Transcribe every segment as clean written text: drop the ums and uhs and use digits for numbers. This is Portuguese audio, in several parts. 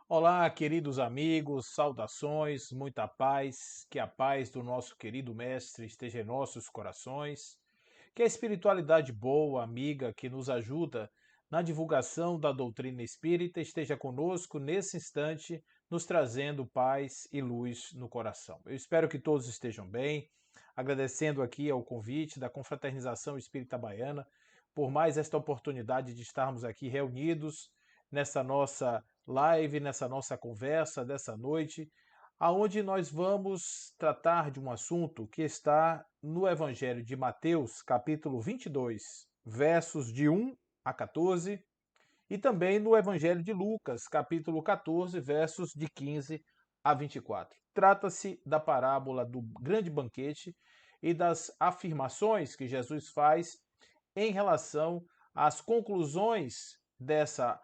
Olá, queridos amigos, saudações, muita paz, que a paz do nosso querido Mestre esteja em nossos corações, que a espiritualidade boa, amiga, que nos ajuda na divulgação da doutrina espírita esteja conosco nesse instante, nos trazendo paz e luz no coração. Eu espero que todos estejam bem, agradecendo aqui ao convite da Confraternização Espírita Baiana por mais esta oportunidade de estarmos aqui reunidos nessa nossa live, nessa nossa conversa dessa noite, aonde nós vamos tratar de um assunto que está no Evangelho de Mateus, capítulo 22, versos de 1 a 14, e também no Evangelho de Lucas, capítulo 14, versos de 15 a 24. Trata-se da parábola do grande banquete e das afirmações que Jesus faz em relação às conclusões dessa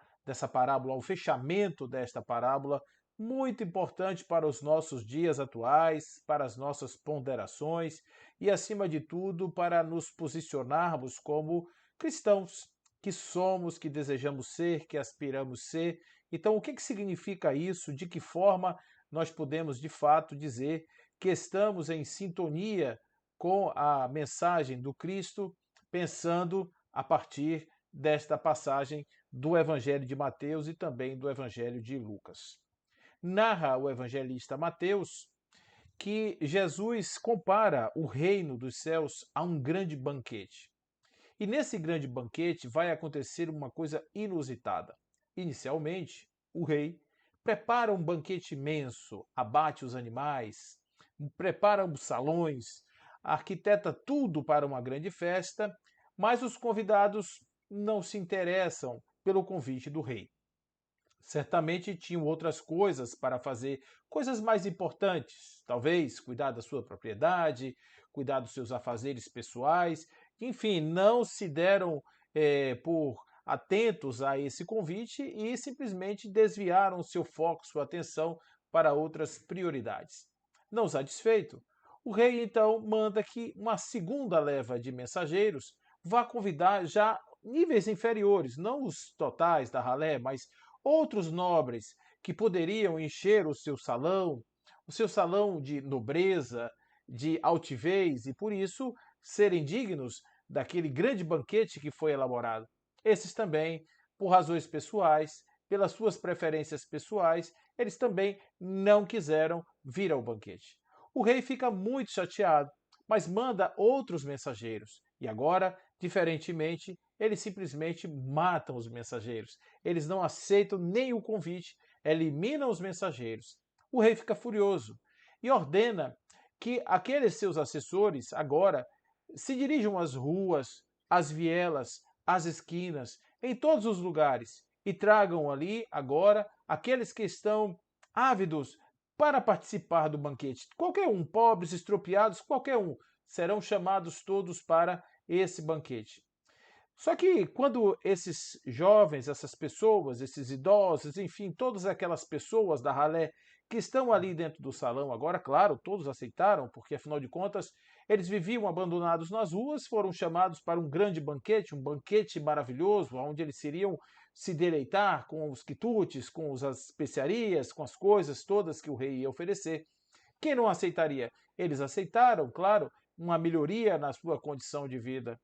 parábola, ao fechamento desta parábola, muito importante para os nossos dias atuais, para as nossas ponderações e, acima de tudo, para nos posicionarmos como cristãos que somos, que desejamos ser, que aspiramos ser. Então, o que significa isso? De que forma nós podemos, de fato, dizer que estamos em sintonia com a mensagem do Cristo, pensando a partir desta passagem do Evangelho de Mateus e também do Evangelho de Lucas. Narra o evangelista Mateus que Jesus compara o reino dos céus a um grande banquete. E nesse grande banquete vai acontecer uma coisa inusitada. Inicialmente, o rei prepara um banquete imenso, abate os animais, prepara os salões, arquiteta tudo para uma grande festa, mas os convidados não se interessam pelo convite do rei. Certamente tinham outras coisas para fazer, coisas mais importantes, talvez cuidar da sua propriedade, cuidar dos seus afazeres pessoais, enfim, não se deram por atentos a esse convite e simplesmente desviaram seu foco, sua atenção para outras prioridades. Não satisfeito, o rei então manda que uma segunda leva de mensageiros vá convidar já níveis inferiores, não os totais da ralé, mas outros nobres que poderiam encher o seu salão de nobreza, de altivez e por isso serem dignos daquele grande banquete que foi elaborado. Esses também, por razões pessoais, pelas suas preferências pessoais, eles também não quiseram vir ao banquete. O rei fica muito chateado, mas manda outros mensageiros. E agora, diferentemente, eles simplesmente matam os mensageiros. Eles não aceitam nem o convite, eliminam os mensageiros. O rei fica furioso e ordena que aqueles seus assessores agora se dirijam às ruas, às vielas, às esquinas, em todos os lugares e tragam ali agora aqueles que estão ávidos para participar do banquete. Qualquer um, pobres, estropiados, qualquer um, serão chamados todos para esse banquete. Só que quando esses jovens, essas pessoas, esses idosos, enfim, todas aquelas pessoas da ralé que estão ali dentro do salão agora, claro, todos aceitaram, porque afinal de contas eles viviam abandonados nas ruas, foram chamados para um banquete maravilhoso, onde eles iriam se deleitar com os quitutes, com as especiarias, com as coisas todas que o rei ia oferecer. Quem não aceitaria? Eles aceitaram, claro, uma melhoria na sua condição de vida.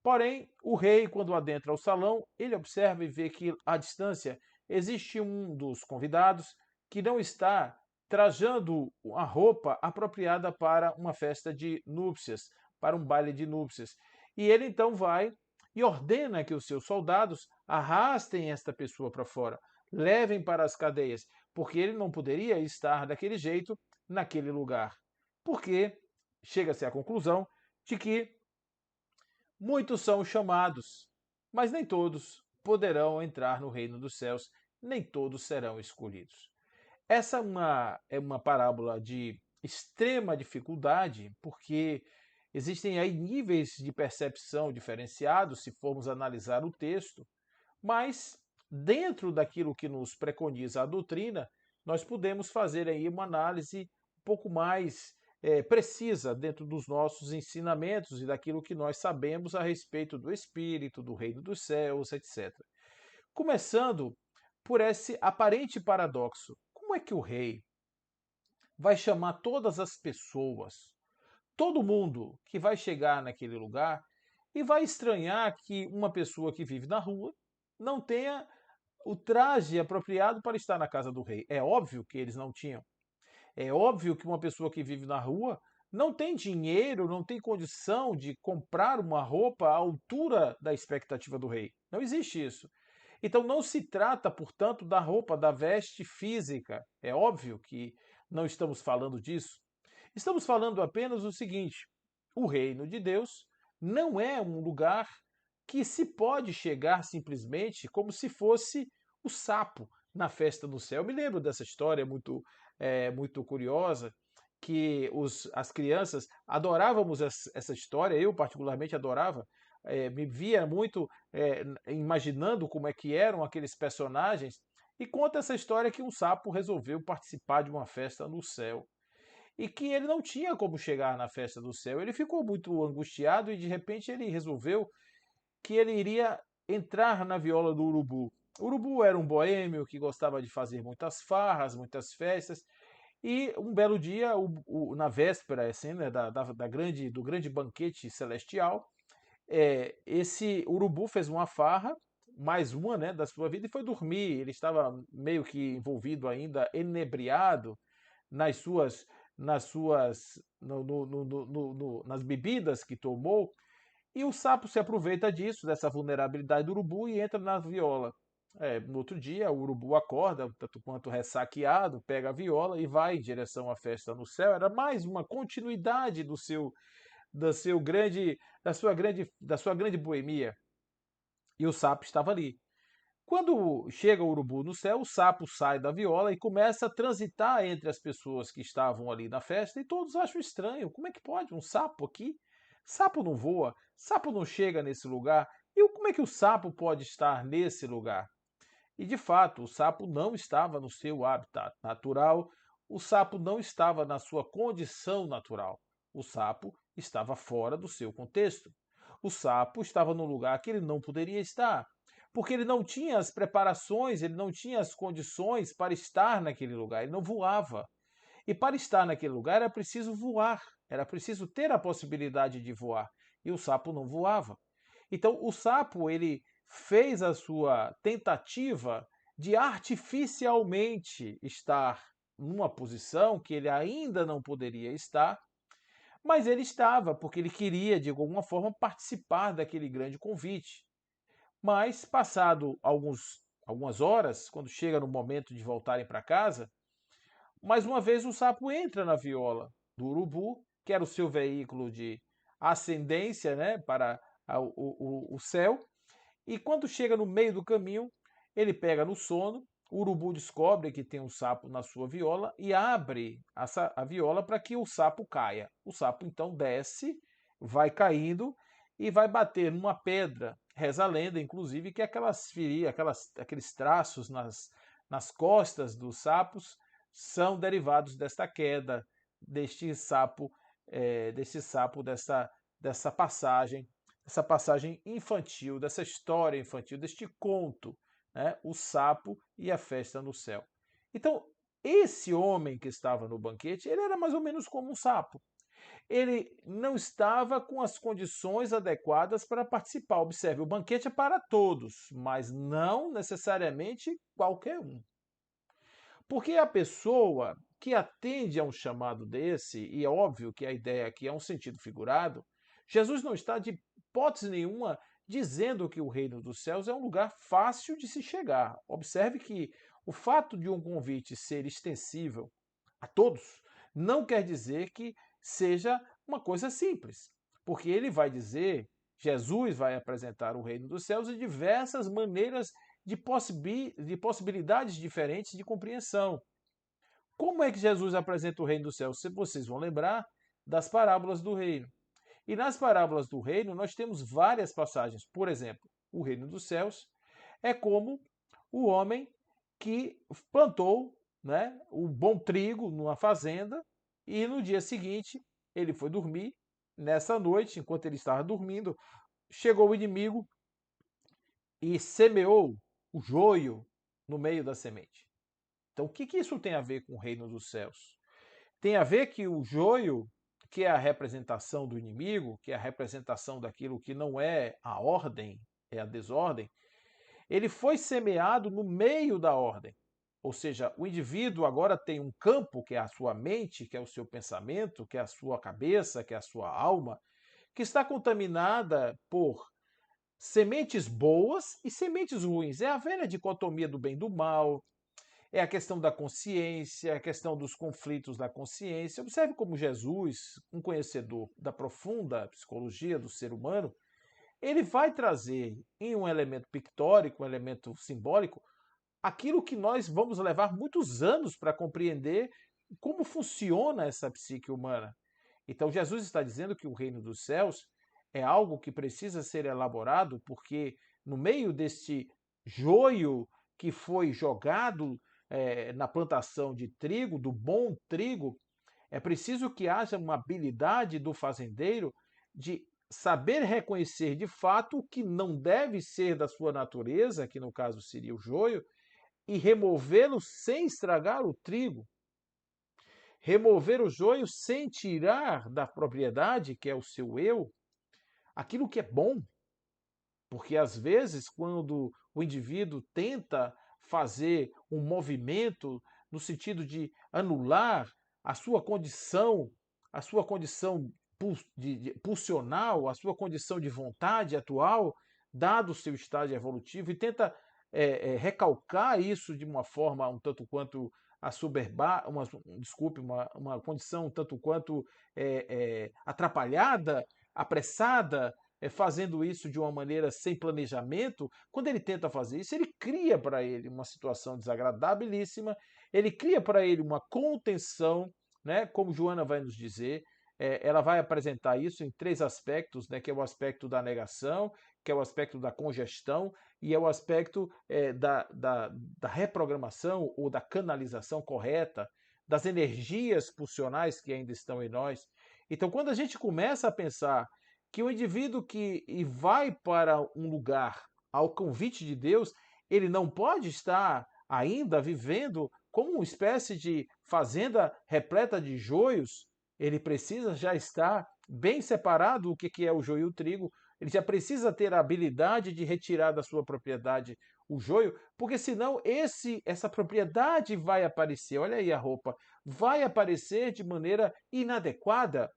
Porém, o rei, quando adentra o salão, ele observa e vê que à distância existe um dos convidados que não está trajando a roupa apropriada para uma festa de núpcias, para um baile de núpcias. E ele então vai e ordena que os seus soldados arrastem esta pessoa para fora, levem para as cadeias, porque ele não poderia estar daquele jeito naquele lugar. Porque chega-se à conclusão de que muitos são os chamados, mas nem todos poderão entrar no reino dos céus, nem todos serão escolhidos. Essa é uma parábola de extrema dificuldade, porque existem aí níveis de percepção diferenciados, se formos analisar o texto, mas dentro daquilo que nos preconiza a doutrina, nós podemos fazer aí uma análise um pouco mais precisa dentro dos nossos ensinamentos e daquilo que nós sabemos a respeito do Espírito, do Reino dos Céus, etc. Começando por esse aparente paradoxo. Como é que o rei vai chamar todas as pessoas, todo mundo que vai chegar naquele lugar, e vai estranhar que uma pessoa que vive na rua não tenha o traje apropriado para estar na casa do rei? É óbvio que eles não tinham. É óbvio que uma pessoa que vive na rua não tem dinheiro, não tem condição de comprar uma roupa à altura da expectativa do rei. Não existe isso. Então não se trata, portanto, da roupa, da veste física. É óbvio que não estamos falando disso. Estamos falando apenas o seguinte: o reino de Deus não é um lugar que se pode chegar simplesmente como se fosse o sapo na festa no céu. Eu me lembro dessa história muito curiosa, que as crianças adorávamos essa história, eu particularmente adorava, me via muito imaginando como é que eram aqueles personagens, e conta essa história que um sapo resolveu participar de uma festa no céu e que ele não tinha como chegar na festa do céu. Ele ficou muito angustiado e de repente ele resolveu que ele iria entrar na viola do urubu. O urubu era um boêmio que gostava de fazer muitas farras, muitas festas, e um belo dia, na véspera assim, né, do grande banquete celestial, esse urubu fez uma farra, mais uma, né, da sua vida, e foi dormir. Ele estava meio que envolvido ainda, enebriado nas suas, nas suas, nas bebidas que tomou, e o sapo se aproveita disso, dessa vulnerabilidade do urubu, e entra na viola. No outro dia, o urubu acorda, tanto quanto ressaqueado, pega a viola e vai em direção à festa no céu. Era mais uma continuidade da sua grande boemia. E o sapo estava ali. Quando chega o urubu no céu, o sapo sai da viola e começa a transitar entre as pessoas que estavam ali na festa, e todos acham estranho. Como é que pode um sapo aqui? Sapo não voa, sapo não chega nesse lugar. E como é que o sapo pode estar nesse lugar? E de fato, o sapo não estava no seu habitat natural, o sapo não estava na sua condição natural. O sapo estava fora do seu contexto. O sapo estava num lugar que ele não poderia estar, porque ele não tinha as preparações, ele não tinha as condições para estar naquele lugar, ele não voava. E para estar naquele lugar era preciso voar, era preciso ter a possibilidade de voar. E o sapo não voava. Então o sapo ele fez a sua tentativa de artificialmente estar numa posição que ele ainda não poderia estar, mas ele estava porque ele queria de alguma forma participar daquele grande convite. Mas passado algumas horas, quando chega no momento de voltarem para casa, mais uma vez o sapo entra na viola do urubu, que era o seu veículo de ascendência, né, para o céu, e quando chega no meio do caminho, ele pega no sono, o urubu descobre que tem um sapo na sua viola e abre a viola para que o sapo caia. O sapo então desce, vai caindo e vai bater numa pedra. Reza a lenda, inclusive, que aqueles traços nas costas dos sapos são derivados desta queda, deste sapo, dessa passagem, essa passagem infantil, dessa história infantil, deste conto, né? O sapo e a festa no céu. Então, esse homem que estava no banquete, ele era mais ou menos como um sapo. Ele não estava com as condições adequadas para participar. Observe, o banquete é para todos, mas não necessariamente qualquer um. Porque a pessoa que atende a um chamado desse, e é óbvio que a ideia aqui é um sentido figurado, Jesus não está de hipótese nenhuma dizendo que o reino dos céus é um lugar fácil de se chegar. Observe que o fato de um convite ser extensível a todos não quer dizer que seja uma coisa simples, porque ele vai dizer, Jesus vai apresentar o reino dos céus de diversas maneiras de possibilidades diferentes de compreensão. Como é que Jesus apresenta o reino dos céus? Se vocês vão lembrar das parábolas do reino. E nas parábolas do reino nós temos várias passagens. Por exemplo, o reino dos céus é como o homem que plantou, né, o bom trigo numa fazenda e no dia seguinte ele foi dormir. Nessa noite, enquanto ele estava dormindo, chegou o inimigo e semeou o joio no meio da semente. Então, o que que isso tem a ver com o reino dos céus? Tem a ver que o joio, que é a representação do inimigo, que é a representação daquilo que não é a ordem, é a desordem, ele foi semeado no meio da ordem. Ou seja, o indivíduo agora tem um campo, que é a sua mente, que é o seu pensamento, que é a sua cabeça, que é a sua alma, que está contaminada por sementes boas e sementes ruins. É a velha dicotomia do bem e do mal, é a questão da consciência, é a questão dos conflitos da consciência. Observe como Jesus, um conhecedor da profunda psicologia do ser humano, ele vai trazer em um elemento pictórico, um elemento simbólico, aquilo que nós vamos levar muitos anos para compreender como funciona essa psique humana. Então, Jesus está dizendo que o reino dos céus é algo que precisa ser elaborado, porque no meio deste joio que foi jogado na plantação de trigo, do bom trigo, é preciso que haja uma habilidade do fazendeiro de saber reconhecer de fato o que não deve ser da sua natureza, que no caso seria o joio, e removê-lo sem estragar o trigo. Remover o joio sem tirar da propriedade, que é o seu eu, aquilo que é bom. Porque às vezes, quando o indivíduo tenta fazer um movimento no sentido de anular a sua condição pulsional, a sua condição de vontade atual, dado o seu estágio evolutivo, e tenta recalcar isso de uma forma um tanto quanto assoberbar, desculpe, uma condição um tanto quanto atrapalhada, apressada, fazendo isso de uma maneira sem planejamento, quando ele tenta fazer isso, ele cria para ele uma situação desagradabilíssima, ele cria para ele uma contenção, né, como Joana vai nos dizer, ela vai apresentar isso em três aspectos, né, que é o aspecto da negação, que é o aspecto da congestão e é o aspecto da reprogramação ou da canalização correta das energias pulsionais que ainda estão em nós. Então, quando a gente começa a pensar que o indivíduo que vai para um lugar ao convite de Deus, ele não pode estar ainda vivendo como uma espécie de fazenda repleta de joios, ele precisa já estar bem separado o que é o joio e o trigo, ele já precisa ter a habilidade de retirar da sua propriedade o joio, porque senão essa propriedade vai aparecer, olha aí a roupa, vai aparecer de maneira inadequada.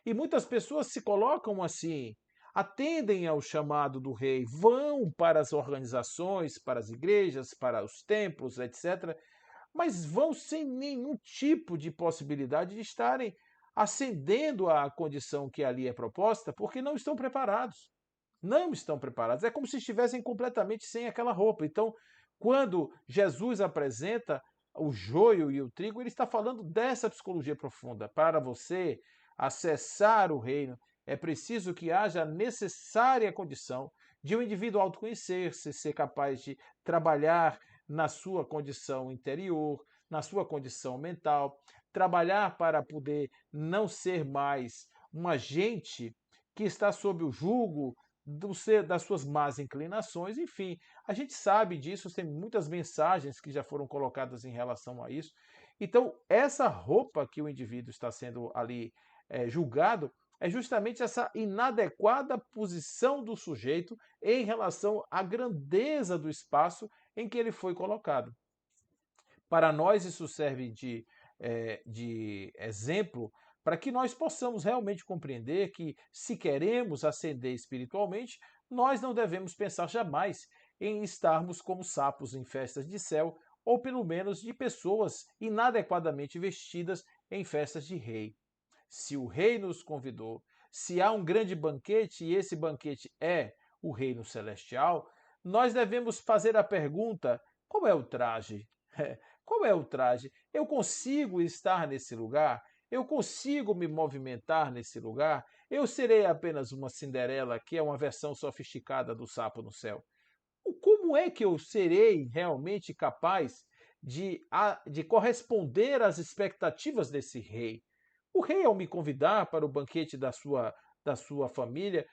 E muitas pessoas se colocam assim, atendem ao chamado do rei, vão para as organizações, para as igrejas, para os templos, etc., mas vão sem nenhum tipo de possibilidade de estarem ascendendo à condição que ali é proposta, porque não estão preparados. Não estão preparados. É como se estivessem completamente sem aquela roupa. Então, quando Jesus apresenta o joio e o trigo, ele está falando dessa psicologia profunda. Para você acessar o reino, é preciso que haja a necessária condição de um indivíduo autoconhecer-se, ser capaz de trabalhar na sua condição interior, na sua condição mental, trabalhar para poder não ser mais um agente que está sob o jugo das suas más inclinações, enfim, a gente sabe disso, tem muitas mensagens que já foram colocadas em relação a isso. Então, essa roupa que o indivíduo está sendo ali julgado é justamente essa inadequada posição do sujeito em relação à grandeza do espaço em que ele foi colocado. Para nós, isso serve de exemplo para que nós possamos realmente compreender que, se queremos ascender espiritualmente, nós não devemos pensar jamais em estarmos como sapos em festas de céu, ou pelo menos de pessoas inadequadamente vestidas em festas de rei. Se o rei nos convidou, se há um grande banquete e esse banquete é o reino celestial, nós devemos fazer a pergunta: qual é o traje? Qual é o traje? Eu consigo estar nesse lugar? Eu consigo me movimentar nesse lugar? Eu serei apenas uma Cinderela, que é uma versão sofisticada do sapo no céu? Como é que eu serei realmente capaz de corresponder às expectativas desse rei? O rei, ao me convidar para o banquete da sua família,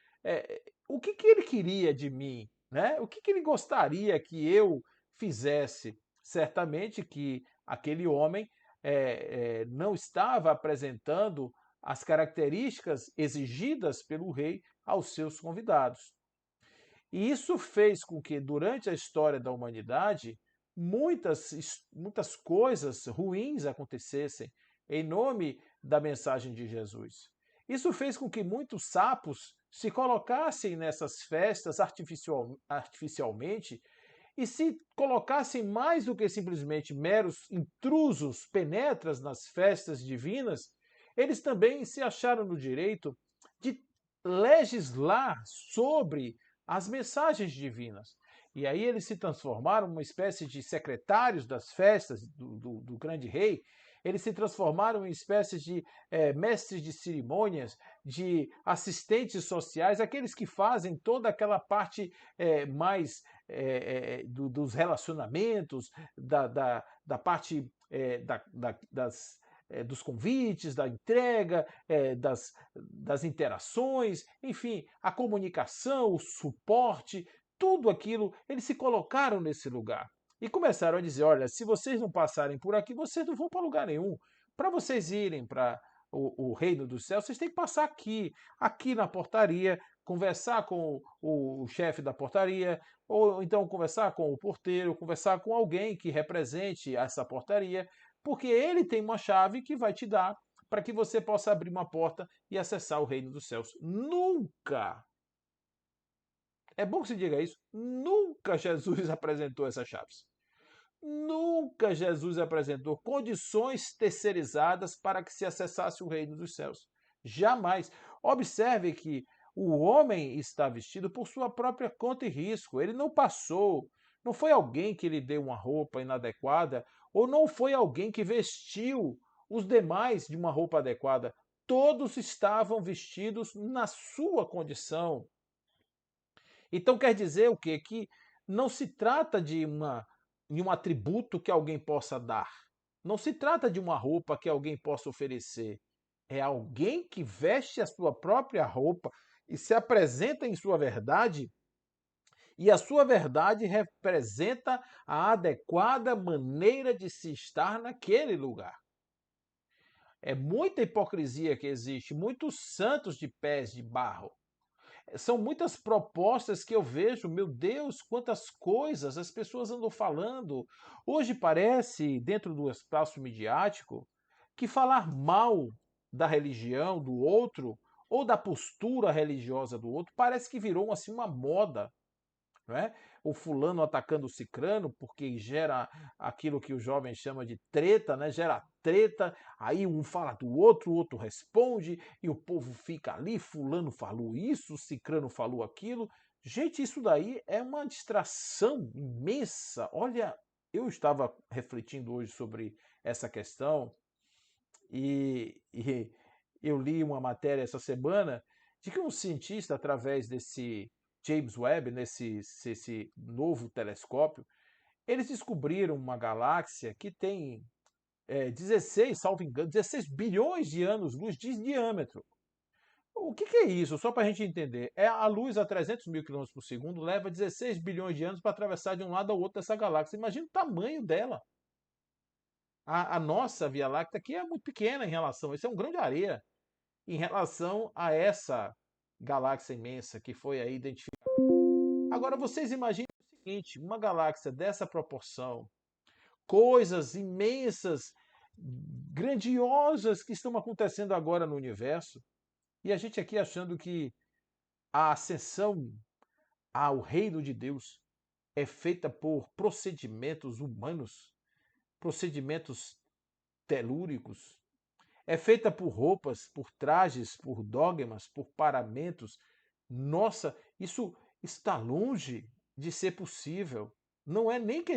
o que ele queria de mim? Né? O que ele gostaria que eu fizesse certamente que aquele homem não estava apresentando as características exigidas pelo rei aos seus convidados. E isso fez com que, durante a história da humanidade, muitas coisas ruins acontecessem em nome da mensagem de Jesus. Isso fez com que muitos sapos se colocassem nessas festas artificialmente e se colocassem mais do que simplesmente meros intrusos, penetras nas festas divinas, eles também se acharam no direito de legislar sobre as mensagens divinas. E aí eles se transformaram numa espécie de secretários das festas do grande rei, eles se transformaram em espécies de mestres de cerimônias, de assistentes sociais, aqueles que fazem toda aquela parte mais dos relacionamentos, da parte dos convites, da entrega, das interações, enfim, a comunicação, o suporte, tudo aquilo, eles se colocaram nesse lugar. E começaram a dizer: olha, se vocês não passarem por aqui, vocês não vão para lugar nenhum. Para vocês irem para o reino dos céus, vocês têm que passar aqui na portaria, conversar com o chefe da portaria, ou então conversar com o porteiro, conversar com alguém que represente essa portaria, porque ele tem uma chave que vai te dar para que você possa abrir uma porta e acessar o reino dos céus. Nunca, é bom que se diga isso, nunca Jesus apresentou essas chaves. Nunca Jesus apresentou condições terceirizadas para que se acessasse o reino dos céus. Jamais. Observe que o homem está vestido por sua própria conta e risco. Ele não passou, não foi alguém que lhe deu uma roupa inadequada, ou não foi alguém que vestiu os demais de uma roupa adequada. Todos estavam vestidos na sua condição. Então quer dizer o quê? Que não se trata de um atributo que alguém possa dar. Não se trata de uma roupa que alguém possa oferecer. É alguém que veste a sua própria roupa e se apresenta em sua verdade, e a sua verdade representa a adequada maneira de se estar naquele lugar. É muita hipocrisia que existe, muitos santos de pés de barro. São muitas propostas que eu vejo, meu Deus, quantas coisas as pessoas andam falando. Hoje parece, dentro do espaço midiático, que falar mal da religião do outro ou da postura religiosa do outro parece que virou assim uma moda, não é? O fulano atacando o cicrano, porque gera aquilo que o jovem chama de treta, né? Gera treta, aí um fala do outro, o outro responde, e o povo fica ali, fulano falou isso, cicrano falou aquilo. Gente, isso daí é uma distração imensa. Olha, eu estava refletindo hoje sobre essa questão e eu li uma matéria essa semana de que um cientista, através desse James Webb, nesse novo telescópio, eles descobriram uma galáxia que tem 16, salvo engano, 16 bilhões de anos-luz de diâmetro. O que é isso? Só para a gente entender. A luz a 300 mil quilômetros por segundo leva 16 bilhões de anos para atravessar de um lado ao outro dessa galáxia. Imagina o tamanho dela. A nossa Via Láctea aqui é muito pequena em relação, isso é um grão de areia, em relação a essa galáxia imensa que foi aí identificada. Agora vocês imaginem o seguinte, uma galáxia dessa proporção, coisas imensas, grandiosas que estão acontecendo agora no universo, e a gente aqui achando que a ascensão ao reino de Deus é feita por procedimentos humanos, procedimentos telúricos, é feita por roupas, por trajes, por dogmas, por paramentos. Nossa, isso está longe de ser possível. Não é nem que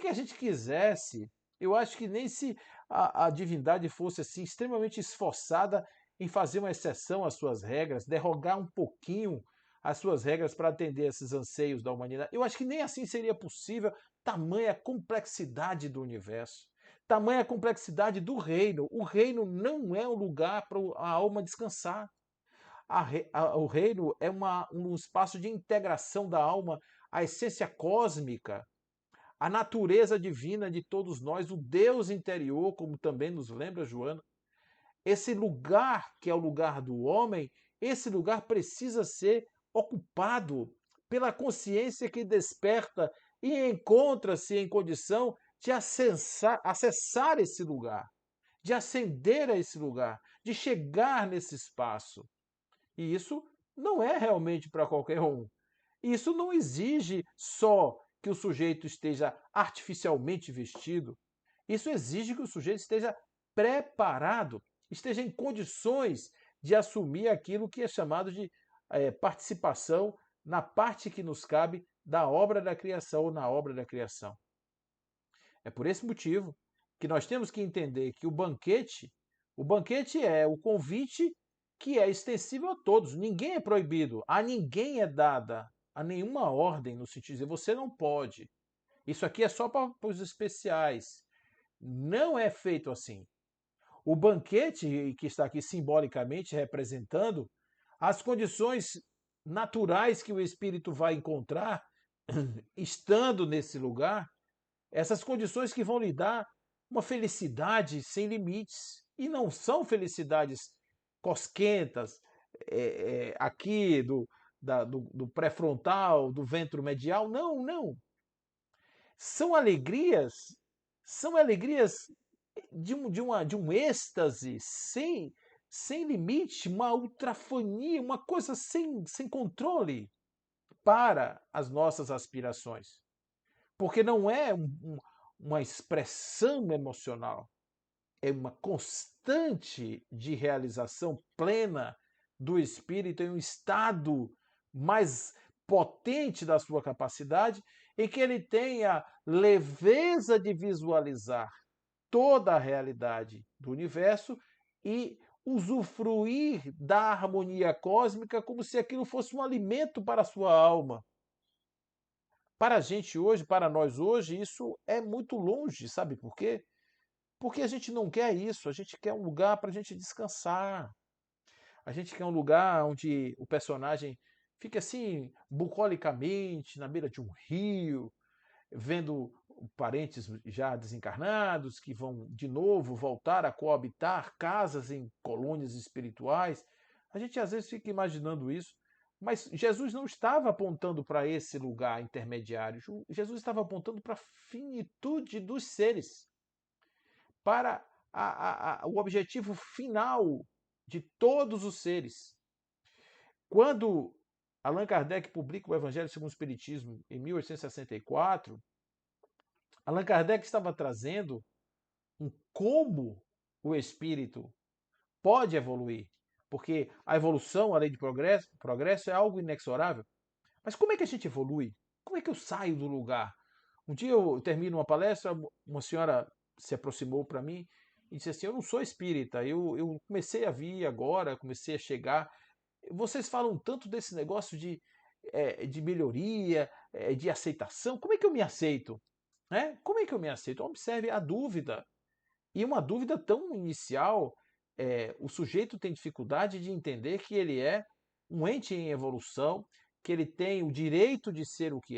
a gente quisesse. Eu acho que nem se a divindade fosse assim extremamente esforçada em fazer uma exceção às suas regras, derrogar um pouquinho as suas regras para atender esses anseios da humanidade. Eu acho que nem assim seria possível, tamanha complexidade do universo. Tamanha complexidade do reino. O reino não é um lugar para a alma descansar. O reino é um espaço de integração da alma à essência cósmica, a natureza divina de todos nós, o Deus interior, como também nos lembra Joana. Esse lugar que é o lugar do homem, esse lugar precisa ser ocupado pela consciência que desperta e encontra-se em condição de acessar esse lugar, de ascender a esse lugar, de chegar nesse espaço. E isso não é realmente para qualquer um. Isso não exige só que o sujeito esteja artificialmente vestido. Isso exige que o sujeito esteja preparado, esteja em condições de assumir aquilo que é chamado de participação na parte que nos cabe da obra da criação ou na obra da criação. É por esse motivo que nós temos que entender que o banquete é o convite que é extensível a todos. Ninguém é proibido, a ninguém é dada a nenhuma ordem no sentido de dizer você não pode. Isso aqui é só para os especiais. Não é feito assim. O banquete, que está aqui simbolicamente representando as condições naturais que o espírito vai encontrar estando nesse lugar, essas condições que vão lhe dar uma felicidade sem limites. E não são felicidades cosquentas, aqui do pré-frontal, do ventro medial. Não, não. São alegrias, são alegrias de um êxtase sem limite, uma ultrafania, uma coisa sem controle para as nossas aspirações. Porque não é uma expressão emocional, é uma constante de realização plena do espírito em um estado mais potente da sua capacidade, em que ele tenha leveza de visualizar toda a realidade do universo e usufruir da harmonia cósmica como se aquilo fosse um alimento para a sua alma. Para a gente hoje, para nós hoje, isso é muito longe, sabe por quê? Porque a gente não quer isso, a gente quer um lugar para a gente descansar. A gente quer um lugar onde o personagem fique assim, bucolicamente, na beira de um rio, vendo parentes já desencarnados que vão de novo voltar a coabitar casas em colônias espirituais. A gente às vezes fica imaginando isso, mas Jesus não estava apontando para esse lugar intermediário. Jesus estava apontando para a finitude dos seres, para o objetivo final de todos os seres. Quando Allan Kardec publica o Evangelho segundo o Espiritismo em 1864, Allan Kardec estava trazendo um como o espírito pode evoluir, porque a evolução, a lei de progresso é algo inexorável. Mas como é que a gente evolui? Como é que eu saio do lugar? Um dia eu termino uma palestra, uma senhora se aproximou para mim e disse assim: eu não sou espírita, eu comecei a vir agora, comecei a chegar. Vocês falam tanto desse negócio de melhoria, de aceitação. Como é que eu me aceito? Né? Como é que eu me aceito? Observe a dúvida. E uma dúvida tão inicial, o sujeito tem dificuldade de entender que ele é um ente em evolução, que ele tem o direito de ser o que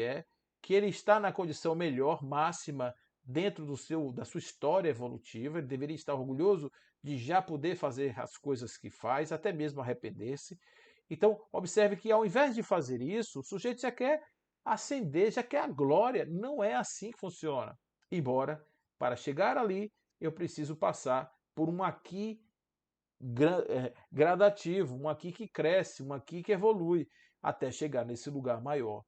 ele está na condição melhor, máxima, dentro da sua história evolutiva, ele deveria estar orgulhoso de já poder fazer as coisas que faz, até mesmo arrepender-se. Então, observe que ao invés de fazer isso, o sujeito já quer ascender, já quer a glória. Não é assim que funciona. Embora, para chegar ali, eu preciso passar por um aqui gradativo, um aqui que cresce, um aqui que evolui, até chegar nesse lugar maior.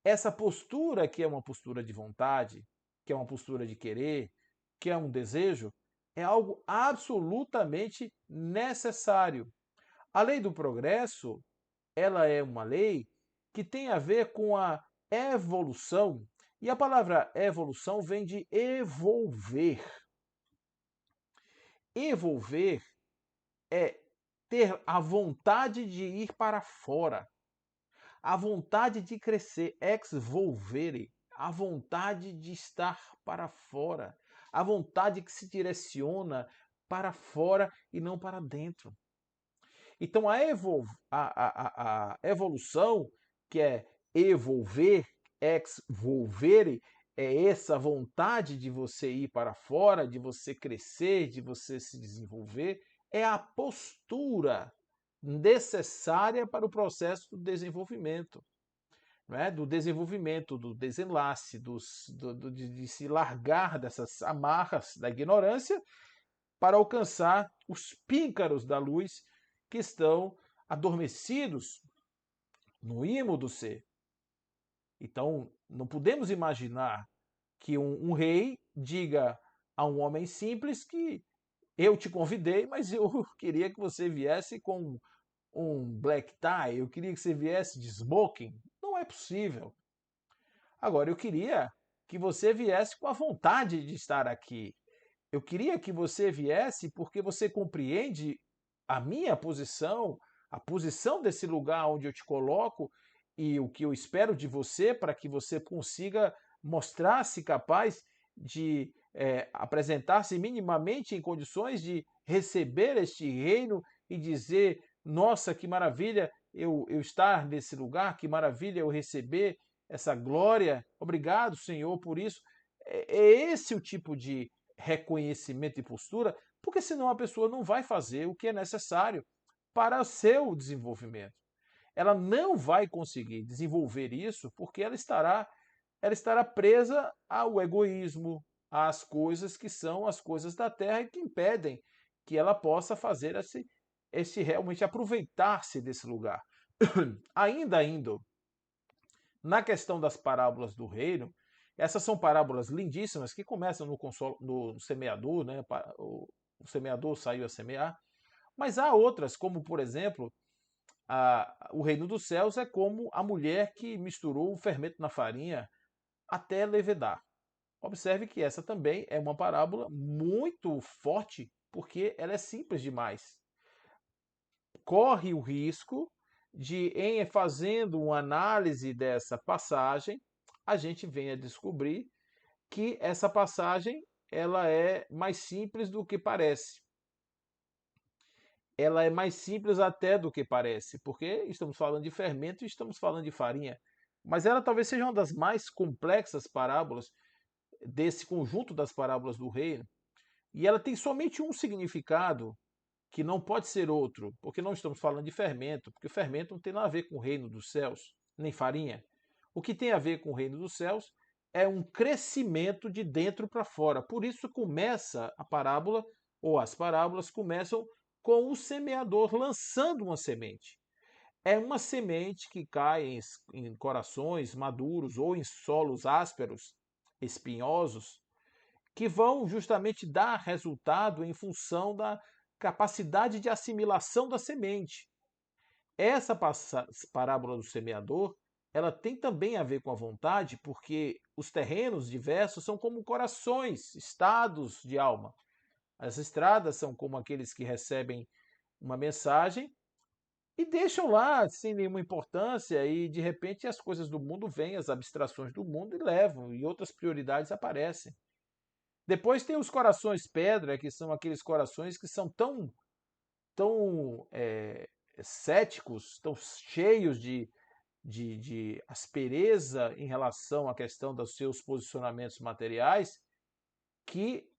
Essa postura, que é uma postura de vontade, que é uma postura de querer, que é um desejo, é algo absolutamente necessário. A lei do progresso, ela é uma lei que tem a ver com a evolução, e a palavra evolução vem de evolver. Evolver é ter a vontade de ir para fora, a vontade de crescer, ex volvere, a vontade de estar para fora, a vontade que se direciona para fora e não para dentro. Então a evolução, que é evolver, ex volvere, é essa vontade de você ir para fora, de você crescer, de você se desenvolver, é a postura necessária para o processo do desenvolvimento, não é? Do desenvolvimento, do desenlace, de se largar dessas amarras da ignorância para alcançar os píncaros da luz que estão adormecidos no imo do ser. Então, não podemos imaginar que um rei diga a um homem simples que eu te convidei, mas eu queria que você viesse com um black tie, eu queria que você viesse de smoking. Não é possível. Agora, eu queria que você viesse com a vontade de estar aqui. Eu queria que você viesse porque você compreende a minha posição, a posição desse lugar onde eu te coloco e o que eu espero de você para que você consiga mostrar-se capaz de apresentar-se minimamente em condições de receber este reino e dizer: nossa, que maravilha eu estar nesse lugar, que maravilha eu receber essa glória, obrigado, Senhor, por isso. É esse o tipo de reconhecimento e postura, porque senão a pessoa não vai fazer o que é necessário para o seu desenvolvimento. Ela não vai conseguir desenvolver isso porque ela estará presa ao egoísmo, às coisas que são as coisas da terra e que impedem que ela possa fazer esse realmente aproveitar-se desse lugar. Ainda indo na questão das parábolas do reino, essas são parábolas lindíssimas que começam no semeador, né? O semeador saiu a semear, mas há outras, como por exemplo, o reino dos céus é como a mulher que misturou o fermento na farinha até levedar. Observe que essa também é uma parábola muito forte, porque ela é simples demais. Corre o risco de, em fazendo uma análise dessa passagem, a gente venha descobrir que essa passagem ela é mais simples do que parece. Ela é mais simples até do que parece, porque estamos falando de fermento e estamos falando de farinha. Mas ela talvez seja uma das mais complexas parábolas desse conjunto das parábolas do reino. E ela tem somente um significado que não pode ser outro, porque não estamos falando de fermento, porque o fermento não tem nada a ver com o reino dos céus, nem farinha. O que tem a ver com o reino dos céus é um crescimento de dentro para fora. Por isso começa a parábola, ou as parábolas começam com o semeador lançando uma semente. É uma semente que cai em corações maduros ou em solos ásperos, espinhosos, que vão justamente dar resultado em função da capacidade de assimilação da semente. Essa parábola do semeador, ela tem também a ver com a vontade, porque os terrenos diversos são como corações, estados de alma. As estradas são como aqueles que recebem uma mensagem e deixam lá sem nenhuma importância e de repente as coisas do mundo vêm, as abstrações do mundo e levam e outras prioridades aparecem. Depois tem os corações pedra, que são aqueles corações que são tão céticos, tão cheios de aspereza em relação à questão dos seus posicionamentos materiais, que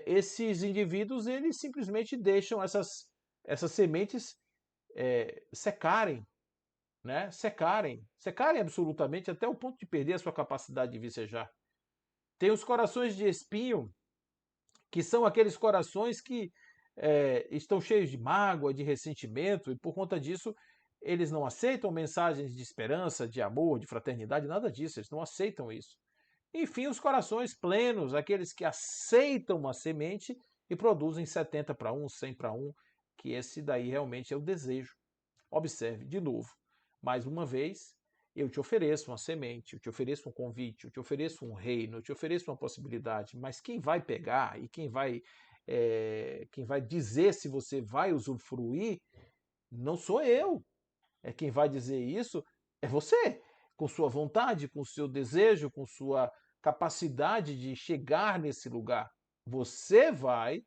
esses indivíduos eles simplesmente deixam essas sementes secarem, né? Secarem absolutamente até o ponto de perder a sua capacidade de vicejar. Tem os corações de espinho, que são aqueles corações que estão cheios de mágoa, de ressentimento, e por conta disso eles não aceitam mensagens de esperança, de amor, de fraternidade, nada disso, eles não aceitam isso. Enfim, os corações plenos, aqueles que aceitam a semente e produzem 70 para 1, 100 para 1, que esse daí realmente é o desejo. Observe, de novo, mais uma vez, eu te ofereço uma semente, eu te ofereço um convite, eu te ofereço um reino, eu te ofereço uma possibilidade, mas quem vai pegar e quem vai dizer se você vai usufruir não sou eu. É quem vai dizer isso é você, com sua vontade, com seu desejo, com sua capacidade de chegar nesse lugar. Você vai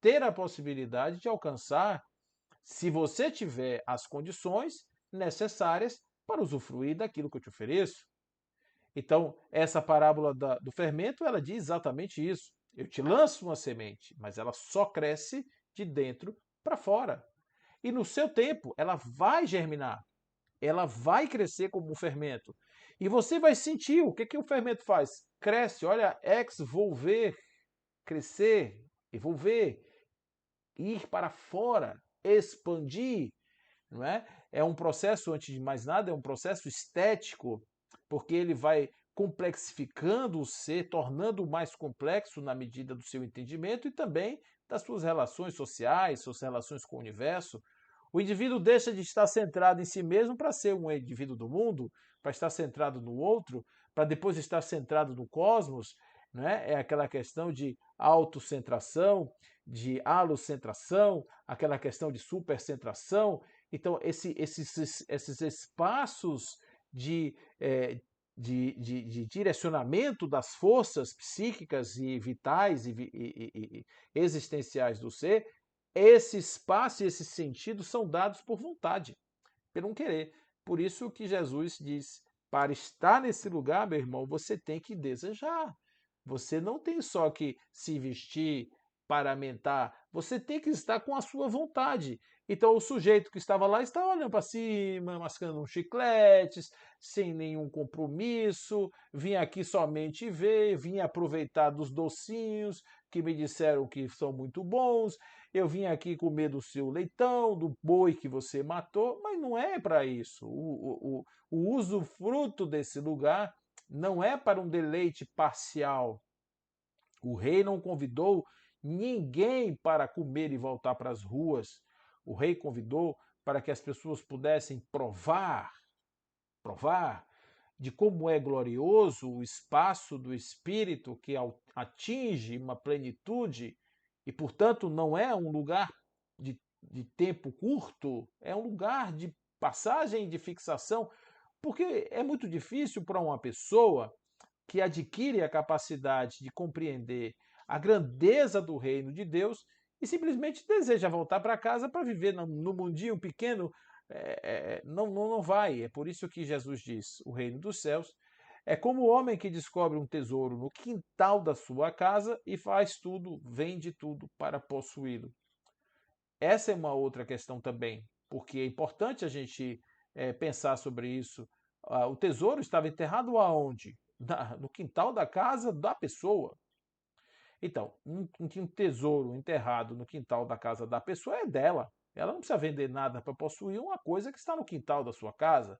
ter a possibilidade de alcançar se você tiver as condições necessárias para usufruir daquilo que eu te ofereço. Então, essa parábola do fermento, ela diz exatamente isso. Eu te lanço uma semente, mas ela só cresce de dentro para fora. E no seu tempo, ela vai germinar, ela vai crescer como um fermento. E você vai sentir o que o fermento faz. Cresce, olha, ex volver, crescer, evolver, ir para fora, expandir, não é? É um processo, antes de mais nada, é um processo estético, porque ele vai complexificando o ser, tornando-o mais complexo na medida do seu entendimento e também das suas relações sociais, suas relações com o universo. O indivíduo deixa de estar centrado em si mesmo para ser um indivíduo do mundo, para estar centrado no outro, para depois estar centrado no cosmos, né? É aquela questão de autocentração, de alocentração, aquela questão de supercentração. Então, esses espaços de, eh, de direcionamento das forças psíquicas e vitais e existenciais do ser, esse espaço e esse sentido são dados por vontade, pelo um querer. Por isso que Jesus diz: para estar nesse lugar, meu irmão, você tem que desejar. Você não tem só que se vestir, paramentar, você tem que estar com a sua vontade. Então, o sujeito que estava lá estava olhando para cima, mascando uns chicletes, sem nenhum compromisso, vinha aqui somente ver, vinha aproveitar dos docinhos que me disseram que são muito bons, eu vim aqui comer do seu leitão, do boi que você matou, mas não é para isso. O usufruto desse lugar não é para um deleite parcial. O rei não convidou ninguém para comer e voltar para as ruas. O rei convidou para que as pessoas pudessem provar de como é glorioso o espaço do espírito que atinge uma plenitude e, portanto, não é um lugar de tempo curto, é um lugar de passagem e de fixação, porque é muito difícil para uma pessoa que adquire a capacidade de compreender a grandeza do reino de Deus e simplesmente deseja voltar para casa para viver no mundinho pequeno, não vai. É por isso que Jesus diz: o reino dos céus é como o homem que descobre um tesouro no quintal da sua casa e faz tudo, vende tudo para possuí-lo. Essa é uma outra questão também, porque é importante a gente pensar sobre isso. O tesouro estava enterrado aonde? No quintal da casa da pessoa. Então, um tesouro enterrado no quintal da casa da pessoa é dela. Ela não precisa vender nada para possuir uma coisa que está no quintal da sua casa.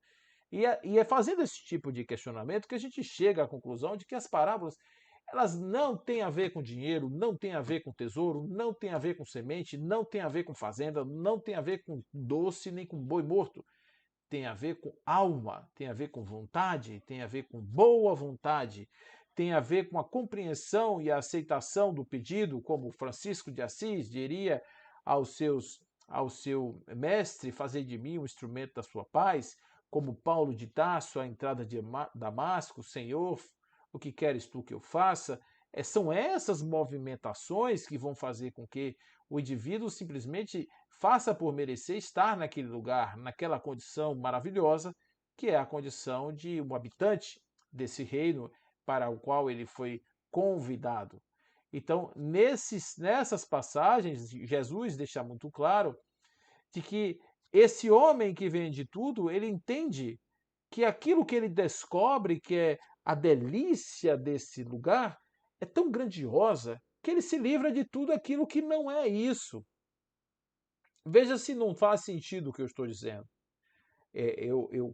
E é fazendo esse tipo de questionamento que a gente chega à conclusão de que as parábolas elas não têm a ver com dinheiro, não têm a ver com tesouro, não têm a ver com semente, não têm a ver com fazenda, não têm a ver com doce nem com boi morto. Tem a ver com alma, tem a ver com vontade, tem a ver com boa vontade, tem a ver com a compreensão e a aceitação do pedido, como Francisco de Assis diria ao seu mestre, fazer de mim um instrumento da sua paz, como Paulo de Tarso à entrada de Damasco, Senhor, o que queres tu que eu faça? São essas movimentações que vão fazer com que o indivíduo simplesmente faça por merecer estar naquele lugar, naquela condição maravilhosa, que é a condição de um habitante desse reino para o qual ele foi convidado. Então, nessas passagens, Jesus deixa muito claro de que esse homem que vende tudo, ele entende que aquilo que ele descobre, que é a delícia desse lugar, é tão grandiosa que ele se livra de tudo aquilo que não é isso. Veja se não faz sentido o que eu estou dizendo.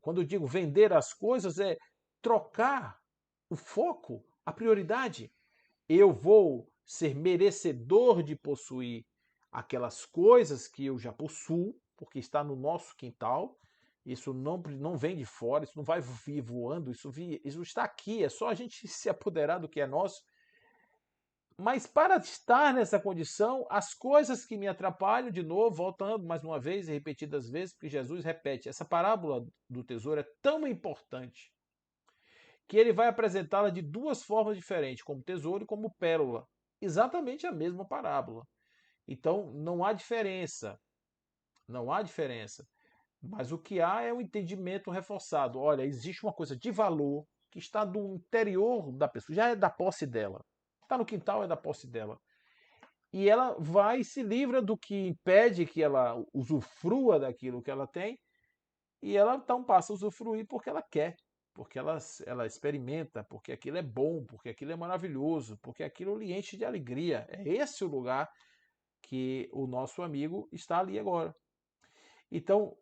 Quando eu digo vender as coisas, é trocar o foco, a prioridade. Eu vou ser merecedor de possuir aquelas coisas que eu já possuo, porque está no nosso quintal. Isso não vem de fora, isso não vai vir voando, isso está aqui, é só a gente se apoderar do que é nosso. Mas para estar nessa condição, as coisas que me atrapalham, de novo, voltando mais uma vez e repetidas vezes, porque Jesus repete, essa parábola do tesouro é tão importante que ele vai apresentá-la de duas formas diferentes, como tesouro e como pérola. Exatamente a mesma parábola. Então não há diferença, não há diferença. Mas o que há é um entendimento reforçado. Olha, existe uma coisa de valor, que está do interior da pessoa, já é da posse dela. Está no quintal, é da posse dela. E ela vai e se livra do que impede que ela usufrua daquilo que ela tem, e ela então passa a usufruir porque ela quer, porque ela experimenta, porque aquilo é bom, porque aquilo é maravilhoso, porque aquilo lhe enche de alegria. É esse o lugar que o nosso amigo está ali agora. Então,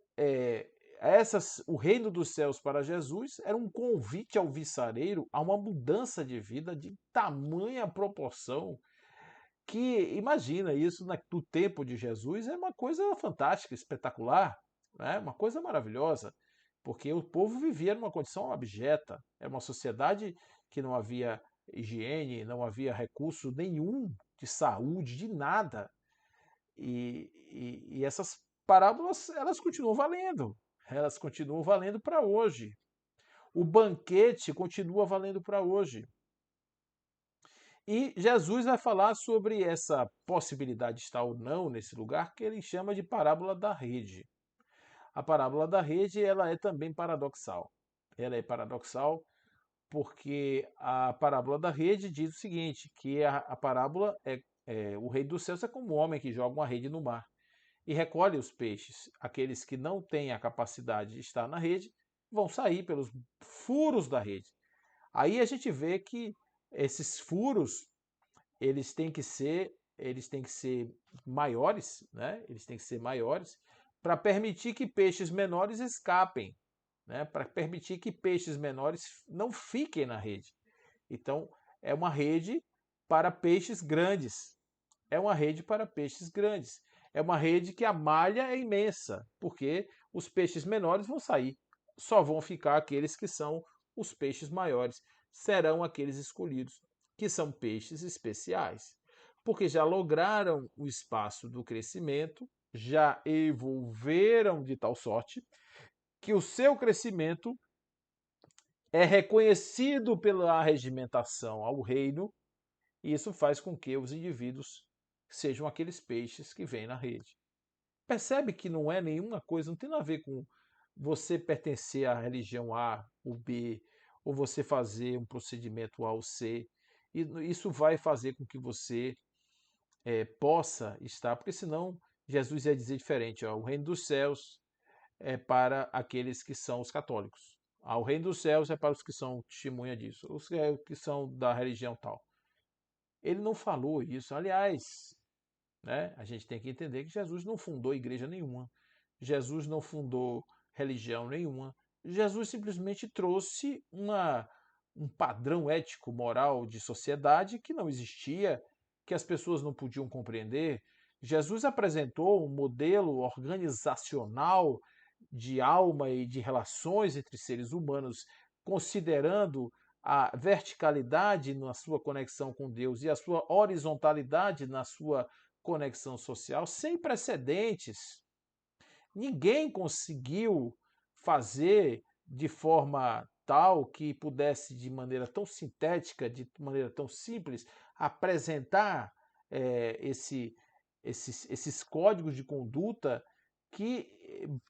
o reino dos céus para Jesus era um convite ao viçareiro a uma mudança de vida de tamanha proporção que, imagina, isso no tempo de Jesus é uma coisa fantástica, espetacular, né? Uma coisa maravilhosa, porque o povo vivia numa condição abjeta, era uma sociedade que não havia higiene, não havia recurso nenhum de saúde, de nada. E essas parábolas, elas continuam valendo para hoje. O banquete continua valendo para hoje. E Jesus vai falar sobre essa possibilidade de estar ou não nesse lugar, que ele chama de parábola da rede. A parábola da rede, ela é também paradoxal. Ela é paradoxal porque a parábola da rede diz o seguinte, que a parábola o rei dos céus é como um homem que joga uma rede no mar e recolhe os peixes. Aqueles que não têm a capacidade de estar na rede vão sair pelos furos da rede. Aí a gente vê que esses furos eles têm que ser maiores, né? Eles têm que ser maiores para permitir que peixes menores escapem, né? Para permitir que peixes menores não fiquem na rede. Então, é uma rede para peixes grandes. É uma rede para peixes grandes. É uma rede que a malha é imensa, porque os peixes menores vão sair. Só vão ficar aqueles que são os peixes maiores. Serão aqueles escolhidos, que são peixes especiais, porque já lograram o espaço do crescimento, já evolveram de tal sorte que o seu crescimento é reconhecido pela regimentação ao reino, e isso faz com que os indivíduos sejam aqueles peixes que vêm na rede. Percebe que não é nenhuma coisa, não tem nada a ver com você pertencer à religião A ou B, ou você fazer um procedimento A ou C. E isso vai fazer com que você possa estar, porque senão Jesus ia dizer diferente. Ó, o reino dos céus é para aqueles que são os católicos. O reino dos céus é para os que são testemunha disso, os que são da religião tal. Ele não falou isso. Aliás, né, a gente tem que entender que Jesus não fundou igreja nenhuma. Jesus não fundou religião nenhuma. Jesus simplesmente trouxe um padrão ético, moral de sociedade que não existia, que as pessoas não podiam compreender. Jesus apresentou um modelo organizacional de alma e de relações entre seres humanos, considerando a verticalidade na sua conexão com Deus e a sua horizontalidade na sua conexão social, sem precedentes. Ninguém conseguiu fazer de forma tal que pudesse, de maneira tão sintética, de maneira tão simples, apresentar esses códigos de conduta que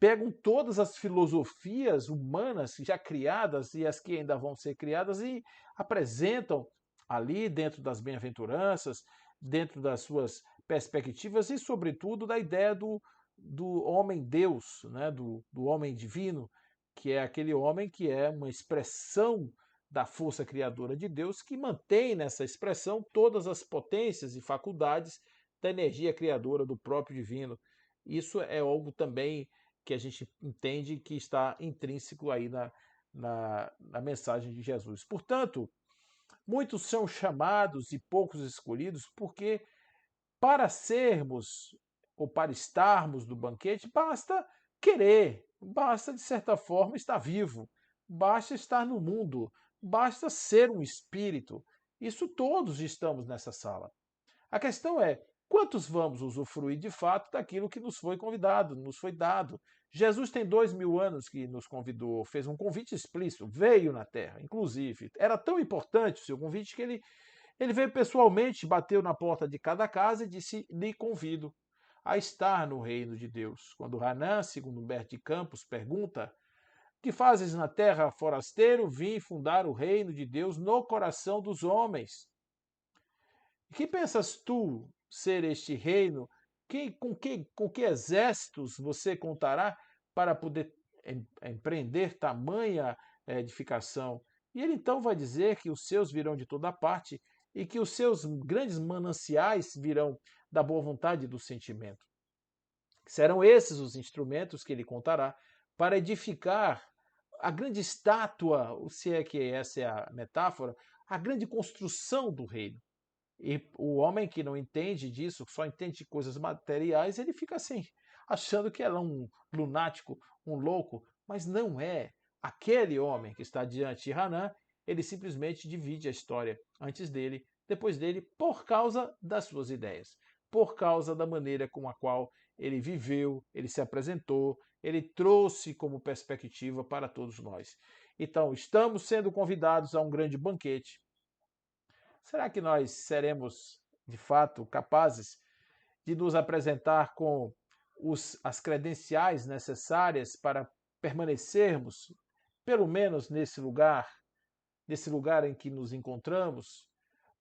pegam todas as filosofias humanas já criadas e as que ainda vão ser criadas e apresentam ali dentro das bem-aventuranças, dentro das suas perspectivas e, sobretudo, da ideia do homem-deus, né? do homem divino, que é aquele homem que é uma expressão da força criadora de Deus, que mantém nessa expressão todas as potências e faculdades da energia criadora do próprio divino. Isso é algo também que a gente entende que está intrínseco aí na mensagem de Jesus. Portanto, muitos são chamados e poucos escolhidos, porque para sermos ou para estarmos no banquete, basta querer, basta, de certa forma, estar vivo, basta estar no mundo, basta ser um espírito. Isso todos estamos nessa sala. A questão é, quantos vamos usufruir de fato daquilo que nos foi convidado, nos foi dado? Jesus tem 2000 anos que nos convidou, fez um convite explícito, veio na Terra, inclusive. Era tão importante o seu convite que ele veio pessoalmente, bateu na porta de cada casa e disse: lhe convido a estar no reino de Deus. Quando Hanan, segundo Humberto de Campos, pergunta Que fazes na terra, forasteiro? Vim fundar o reino de Deus no coração dos homens. Que pensas tu ser este reino? Com que exércitos você contará para poder empreender tamanha edificação? E ele então vai dizer que os seus virão de toda parte e que os seus grandes mananciais virão da boa vontade e do sentimento. Serão esses os instrumentos que ele contará para edificar a grande estátua, se é que essa é a metáfora, a grande construção do reino. E o homem que não entende disso, só entende de coisas materiais, ele fica assim, achando que é um lunático, um louco, mas não é. Aquele homem que está diante de Hanan, ele simplesmente divide a história antes dele, depois dele, por causa das suas ideias, por causa da maneira com a qual ele viveu, ele se apresentou, ele trouxe como perspectiva para todos nós. Então, estamos sendo convidados a um grande banquete. Será que nós seremos, de fato, capazes de nos apresentar com as credenciais necessárias para permanecermos, pelo menos nesse lugar em que nos encontramos,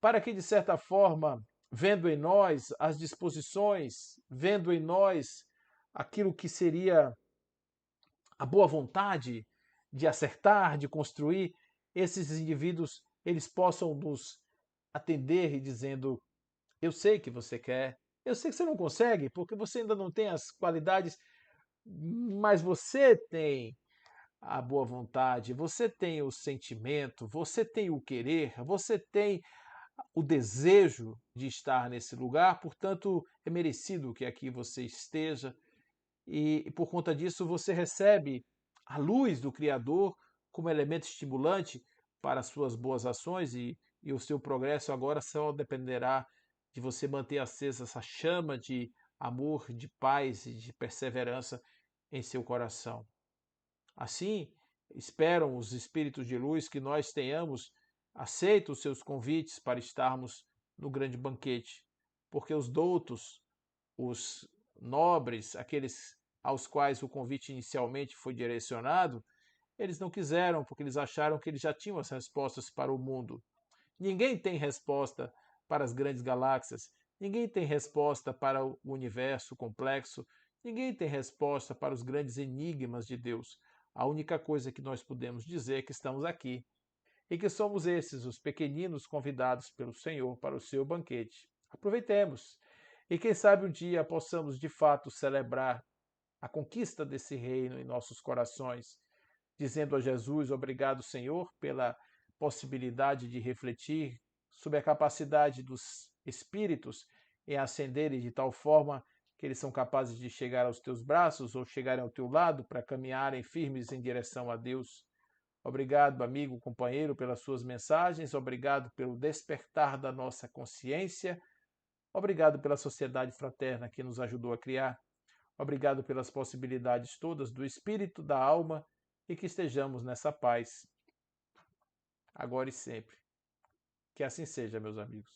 para que, de certa forma, vendo em nós as disposições, vendo em nós aquilo que seria a boa vontade de acertar, de construir, esses indivíduos eles possam nos atender e dizendo: eu sei que você quer, eu sei que você não consegue, porque você ainda não tem as qualidades, mas você tem a boa vontade, você tem o sentimento, você tem o querer, você tem o desejo de estar nesse lugar, portanto, é merecido que aqui você esteja, e por conta disso você recebe a luz do Criador como elemento estimulante para as suas boas ações e o seu progresso agora só dependerá de você manter acesa essa chama de amor, de paz e de perseverança em seu coração. Assim, esperam os espíritos de luz que nós tenhamos aceito os seus convites para estarmos no grande banquete, porque os doutos, os nobres, aqueles aos quais o convite inicialmente foi direcionado, eles não quiseram, porque eles acharam que eles já tinham as respostas para o mundo. Ninguém tem resposta para as grandes galáxias, ninguém tem resposta para o universo complexo, ninguém tem resposta para os grandes enigmas de Deus. A única coisa que nós podemos dizer é que estamos aqui e que somos esses, os pequeninos convidados pelo Senhor para o seu banquete. Aproveitemos e quem sabe um dia possamos de fato celebrar a conquista desse reino em nossos corações, dizendo a Jesus: obrigado, Senhor, pela possibilidade de refletir sobre a capacidade dos espíritos em ascenderem de tal forma que eles são capazes de chegar aos teus braços ou chegarem ao teu lado para caminharem firmes em direção a Deus. Obrigado, amigo, companheiro, pelas suas mensagens. Obrigado pelo despertar da nossa consciência. Obrigado pela sociedade fraterna que nos ajudou a criar. Obrigado pelas possibilidades todas do espírito, da alma e que estejamos nessa paz, agora e sempre. Que assim seja, meus amigos.